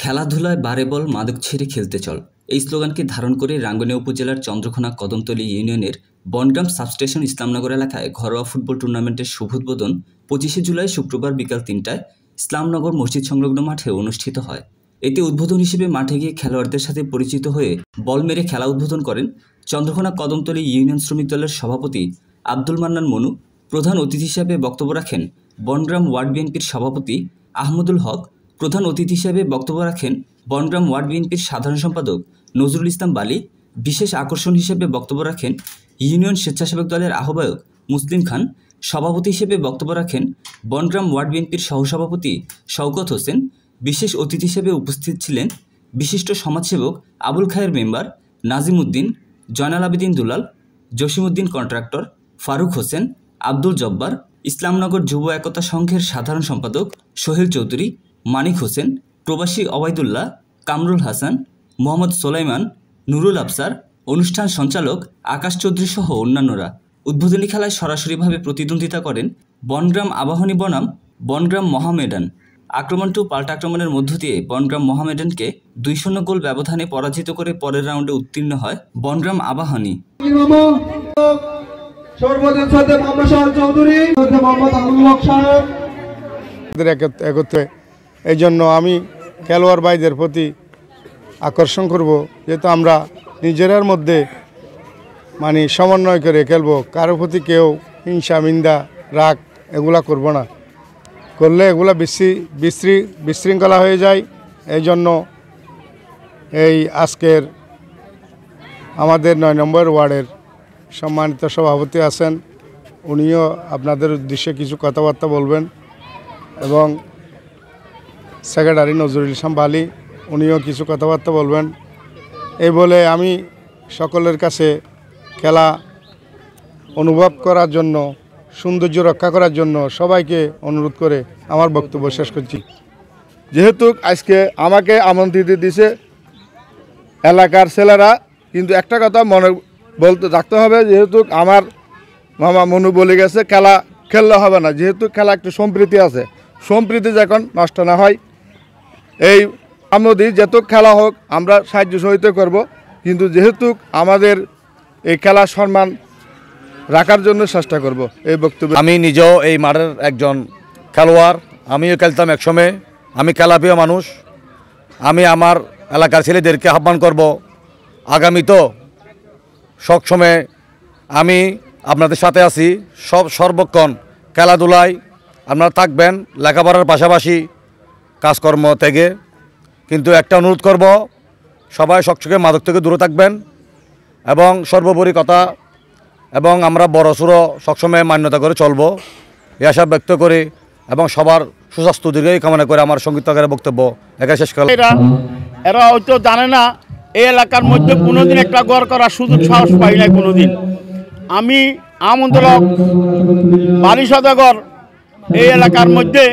খেলাধুলায় বারে বল, মাদক ছেড়ে খেলতে চল এই স্লোগানকে ধারণ করে রাঙ্গুনিয়া উপজেলার চন্দ্রকোনা কদমতলী ইউনিয়নের বনগ্রাম সাবস্টেশন ইসলামনগর এলাকায় ঘরোয়া ফুটবল টুর্নামেন্টের শুভ উদ্বোধন 25শে জুলাই শুক্রবার বিকাল ৩টায় ইসলামনগর মসজিদ সংলগ্ন মাঠে অনুষ্ঠিত হয়। এতে উদ্বোধন হিসেবে মাঠে গিয়ে খেলোয়াড়দের সাথে পরিচিত হয়ে বল মেরে খেলা উদ্বোধন করেন চন্দ্রকোনা কদমতলী ইউনিয়ন শ্রমিক দলের সভাপতি আব্দুল মান্নান মনু। প্রধান অতিথি হিসেবে বক্তব্য রাখেন বনগ্রাম ওয়ার্ড বিএনপির সভাপতি আহমদুল হক। প্রধান অতিথি হিসেবে বক্তব্য রাখেন বনগ্রাম ওয়ার্ড বিএনপির সাধারণ সম্পাদক নজরুল ইসলাম বালি। বিশেষ আকর্ষণ হিসেবে বক্তব্য রাখেন ইউনিয়ন স্বেচ্ছাসেবক দলের আহ্বায়ক মুসলিম খান। সভাপতি হিসেবে বক্তব্য রাখেন বনগ্রাম ওয়ার্ড বিএনপির সহসভাপতি শওকত হোসেন। বিশেষ অতিথি হিসেবে উপস্থিত ছিলেন বিশিষ্ট সমাজসেবক আবুল খায়ের মেম্বার, নাজিম উদ্দিন, জয়নাল আবেদিন দুলাল, জসিমউদ্দিন কন্ট্রাক্টর, ফারুক হোসেন, আব্দুল জব্বার, ইসলামনগর যুব একতা সংঘের সাধারণ সম্পাদক সোহেল চৌধুরী, মানিক হোসেন, প্রবাসী অবায়দুল্লাহ, কামরুল হাসান, মোহাম্মদ সোলাইমান, নুরুল আফসার, অনুষ্ঠান সঞ্চালক আকাশ চৌধুরী সহ অন্যান্যরা। উদ্বোধনী খেলায় সরাসরিভাবে প্রতিদ্বন্দ্বিতা করেন বনগ্রাম আবাহনী বনাম বনগ্রাম মহামেডান। আক্রমণ টু পাল্টা আক্রমণের মধ্য দিয়ে বনগ্রাম মহামেডানকে 2-0 গোল ব্যবধানে পরাজিত করে পরের রাউন্ডে উত্তীর্ণ হয় বনগ্রাম আবাহনী। একত্রে এই জন্য আমি খেলোয়াড় ভাইদের প্রতি আকর্ষণ করব, যেহেতু আমরা নিজেরার মধ্যে সমন্বয় করে খেলবো। কারো প্রতি কেউ হিংসা, নিন্দা, রাগ এগুলা করব না। করলে এগুলা বিশৃঙ্খলা হয়ে যায়। এই জন্য এই আজকের আমাদের 9 নম্বর ওয়ার্ডের সম্মানিত সভাপতি আছেন, উনিও আপনাদের উদ্দেশ্যে কিছু কথাবার্তা বলবেন, এবং সেক্রেটারি নজরুল ইসলাম বালি উনিও কিছু কথাবার্তা বলবেন। এই বলে আমি সকলের কাছে খেলা অনুভব করার জন্য, সৌন্দর্য রক্ষা করার জন্য সবাইকে অনুরোধ করে আমার বক্তব্য শেষ করছি। যেহেতু আজকে আমাকে আমন্ত্রিত দিছে এলাকার ছেলেরা, কিন্তু একটা কথা মনে বলতে রাখতে হবে, যেহেতু আমার মামা মনু বলে গেছে খেলা খেললে হবে না। যেহেতু খেলা একটু সম্প্রীতি আছে, সম্প্রীতি যখন নষ্ট না হয়, এই আমদি যত খেলা হোক আমরা সাহায্য সহযোগিতা করব, কিন্তু যেহেতু আমাদের এই খেলার সম্মান রাখার জন্য চেষ্টা করব। এই বক্তব্য আমি নিজেও এই মাঠের একজন খেলোয়াড়, আমিও খেলতাম একসময়। আমি খেলাপ্রিয় মানুষ। আমি আমার এলাকার ছেলেদেরকে আহ্বান করব, আগামী তো সবসময় আমি আপনাদের সাথে আছি, সর্বক্ষণ খেলাধুলায় আপনারা থাকবেন, লেখাপড়ার পাশাপাশি কাজকর্ম থেকে। কিন্তু একটা অনুরোধ করব, সবাই সবসময় মাদক থেকে দূরে থাকবেন, এবং সর্বোপরি কথা এবং আমরা বড়সড় সবসময় মান্যতা করে চলবো, এই আশা ব্যক্ত করি এবং সবার সুস্বাস্থ্য দীর্ঘায়ু কামনা করে আমার সংক্ষিপ্ত বক্তব্য এখানে শেষ করলাম। এরা হয়তো জানে না এই এলাকার মধ্যে কোনোদিন একটা ঘর করার সুযোগ সাহস পাই নাই কোনোদিন। আমি আমন্ত্রক বাড়ি সদাগর এই এলাকার মধ্যে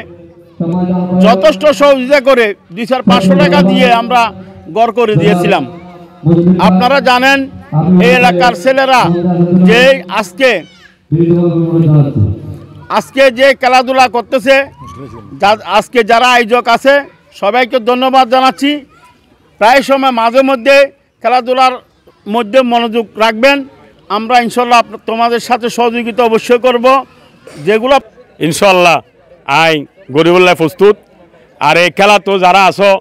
যথেষ্ট সহযোগিতা করে 200-500 টাকা দিয়ে আমরা ঘর করে দিয়েছিলাম। আপনারা জানেন এই এলাকার ছেলেরা যে আজকে যে খেলাধুলা করতেছে, আজকে যারা আয়োজক আছে সবাইকে ধন্যবাদ জানাচ্ছি। প্রায় সময় মাঝে মধ্যে খেলাধুলার মধ্যে মনোযোগ রাখবেন। আমরা ইনশাল্লাহ তোমাদের সাথে সহযোগিতা অবশ্যই করব, যেগুলো ইনশাল্লাহ আই গরিবুল্লাহ প্রস্তুত। আর এই খেলা তো যারা আসো,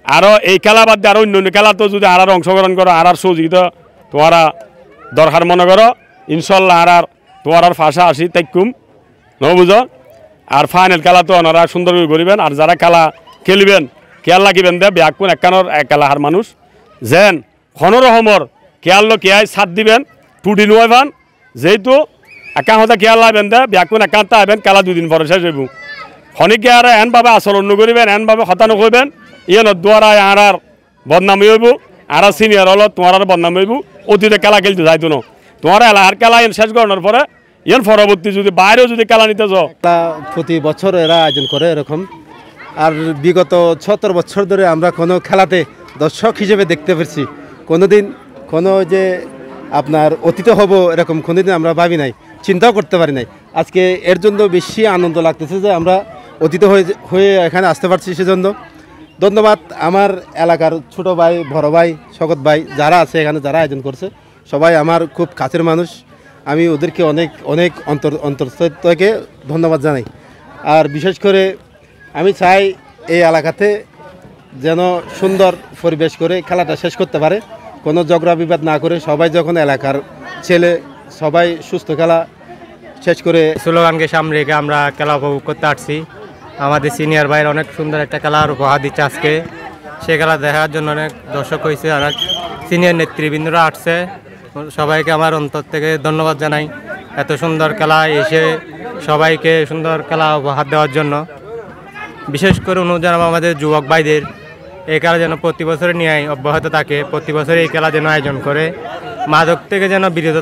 আরও এই খেলা বাদ দিয়ে আরও অন্য খেলা তো যদি আর অংশগ্রহণ করো, আর সহযোগিতা তোমারা দরকার মনে করো, ইনশাল্লাহ আর তোমার ফাঁসা আসি তাইকুম বুঝো। আর ফাইনাল খেলা তো ওনারা সুন্দর করিবেন। আর যারা খেলা খেলবেন খেয়াল রাখিবেন দে ব্যাকুন একখানোর খেলা হার মানুষ যেন খনরহমর খেয়াল কেয়াই সাথ দিবেন, টুটি নুয়াই ফান, যেহেতু একান হতে খেয়াল লাগবেন দে ব্যাকুন একান্তা আইবেন, খেলা 2 দিন পরে শেষ হইব। খনিকে আর এনভাবে আচরণ নকরিবেন, এনভাবে হতানো করবেন, ইয়ে দ্বারা আর বদনামি হইব, আর সিনিয়র হল তোমার আর বদনামি হইব। অতীতে খেলা খেলতে যাইতো না, তোমার এলাকার খেলা শেষ করানোর পরে ইয়ে পরবর্তী যদি বাইরেও যদি খেলা নিতে যাও। প্রতি বছর এরা আয়োজন করে এরকম। আর বিগত 76 বছর ধরে আমরা কোনো খেলাতে দর্শক হিসেবে দেখতে পেরেছি, কোনোদিন কোনো যে আপনার অতীত হব এরকম কোনোদিন আমরা ভাবি নাই, চিন্তাও করতে পারি নাই। আজকে এর জন্য বেশি আনন্দ লাগতেছে যে আমরা অতীত হয়ে এখানে আসতে পারছি। সেজন্য ধন্যবাদ আমার এলাকার ছোট ভাই, বড় ভাই, শকত ভাই যারা আছে এখানে, যারা আয়োজন করছে, সবাই আমার খুব কাছের মানুষ। আমি ওদেরকে অনেক অনেক অন্তর থেকে ধন্যবাদ জানাই। আর বিশেষ করে আমি চাই এই এলাকাতে যেন সুন্দর পরিবেশ করে খেলাটা শেষ করতে পারে, কোনো ঝগড়া বিবাদ না করে, সবাই যখন এলাকার ছেলে সবাই সুস্থ খেলা শেষ করে। স্লোগানকে সামনে রেখে আমরা খেলা উপভোগ করতে আসছি। আমাদের সিনিয়র ভাইয়ের অনেক সুন্দর একটা খেলার উপহার দিচ্ছে আজকে। সে খেলা দেখার জন্য অনেক দর্শক হয়েছে, অনেক সিনিয়র নেতৃবৃন্দরা আসছে। সবাইকে আমার অন্তর থেকে ধন্যবাদ জানাই এত সুন্দর খেলা এসে সবাইকে সুন্দর খেলা উপহার দেওয়ার জন্য। বিশেষ করে অনুরোধ জানাবো আমাদের যুবক ভাইদের এই খেলা যেন প্রতি বছরে নিয়ে অব্যাহত থাকে, প্রতি বছরে এই খেলা যেন আয়োজন করে, মাদক থেকে যেন বিরত